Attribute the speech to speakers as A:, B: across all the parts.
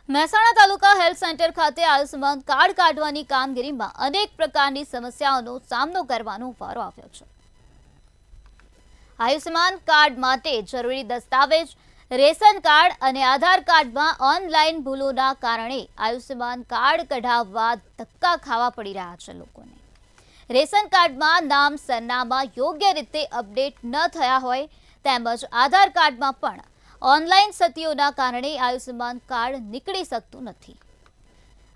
A: મહેસાણા તાલુકા health centre ખાતે Ayushman card કાઢવાની કામગીરીમાં અનેક પ્રકારની સમસ્યાઓનો સામનો કરવાનો વારો આવ્યો છે। આયુષ્યમાન કાર્ડ માટે જરૂરી દસ્તાવેજ, રેશન કાર્ડ અને આધાર કાર્ડમાં ઓનલાઈન ભૂલોના કારણે આયુષ્યમાન કાર્ડ કઢાવવા ધક્કા ખાવા પડી રહ્યા છે લોકોને। રેશન કાર્ડમાં નામ, સરનામા યોગ્ય રીતે અપડેટ ન થયા હોય તેમજ આધાર કાર્ડમાં પણ ઓનલાઈન સતીઓના કારણે આયુષ્યમાન કાર્ડ નીકળી શકતું નથી।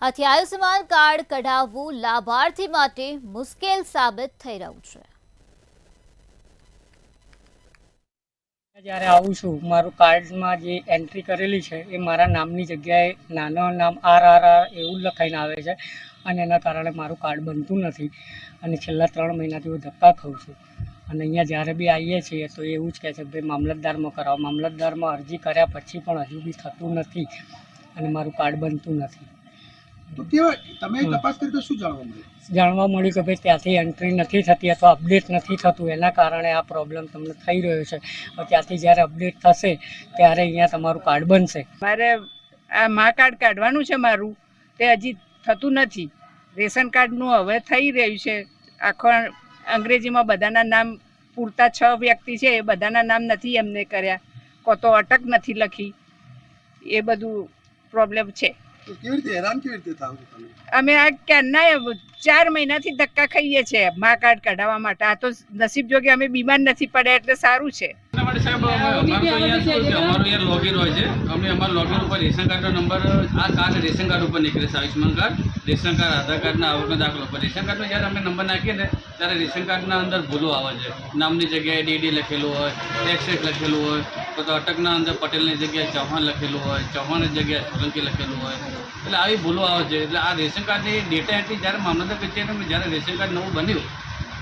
A: આથી આયુષ્યમાન કાર્ડ કઢાવવું લાભાર્થી માટે મુશ્કેલ સાબિત થઈ રહ્યું છે।
B: જ્યારે આવું છું મારું કાર્ડમાં જે એન્ટ્રી કરેલી છે એ મારા નામની જગ્યાએ નાનો નામ RRR એવું લખાઈને આવે છે અને એના કારણે મારું કાર્ડ બનતું નથી અને છેલ્લા 3 મહિનાથી હું ધક્કા ખાઉં છું। અને અહીંયા જ્યારે બી આવીએ છીએ તો એવું જ કહે છે કે ભાઈ મામલતદારમાં કરાવો। મામલતદારમાં અરજી કર્યા પછી પણ હજુ બી થતું નથી અને મારું કાર્ડ બનતું નથી।
C: તો કેવા તમે તપાસ કરી તો શું જાણવા મળ્યું?
B: જાણવા મળ્યું કે ભાઈ ત્યાંથી એન્ટ્રી નથી થતી અથવા અપડેટ નથી થતું, એના કારણે આ પ્રોબ્લેમ તમને થઈ રહ્યો છે। ત્યાંથી જ્યારે અપડેટ થશે ત્યારે અહીંયા તમારું કાર્ડ બનશે।
D: મારે આ મા કાર્ડ કાઢવાનું છે મારું, તે હજી થતું નથી। રેશન કાર્ડનું હવે થઈ રહ્યું છે। આખો અંગ્રેજીમાં બધાના નામ પૂરતા 6 વ્યક્તિ છે એ બધાના નામ નથી એમને કર્યા, કો તો અટક નથી લખી, એ બધું પ્રોબ્લેમ છે।
C: તો કેવી રીતે હેરાન કેવી રીતે થાવ છો તમે?
D: અમે આ ક્યારના 4 મહિનાથી ધક્કા ખાઈએ છીએ મા કાર્ડ કઢાવવા માટે। આ તો નસીબ જોગે અમે બીમાર નથી પડ્યા એટલે સારું છે।
E: સાહેબ અમારું લોગિન હોય છે, અમે અમારા લોગિન ઉપર રેશન કાર્ડનો નંબર, આ કાર્ડ રેશન કાર્ડ ઉપર નીકળે છે, આયુષ્યમાન કાર્ડ, રેશન કાર્ડ, આધાર કાર્ડના આવકનો દાખલો પર રેશન કાર્ડનો જ્યારે અમે નંબર નાખીએ ને ત્યારે રેશન કાર્ડના અંદર ભૂલો આવે છે। નામની જગ્યાએ DD લખેલું હોય, XX લખેલું હોય, તો અટકના અંદર પટેલની જગ્યાએ ચૌહાણ લખેલું હોય, ચૌહાણની જગ્યાએ સોલંકી લખેલું હોય, એટલે આવી ભૂલો આવે છે। એટલે આ રેશન કાર્ડની ડેટા એન્ટ્રી જ્યારે મામલતદાર કચેરીમાં જ્યારે રેશન કાર્ડ નવું બન્યું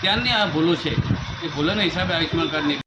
E: ત્યારની આ ભૂલો છે, એ ભૂલોના હિસાબે આયુષ્યમાન કાર્ડ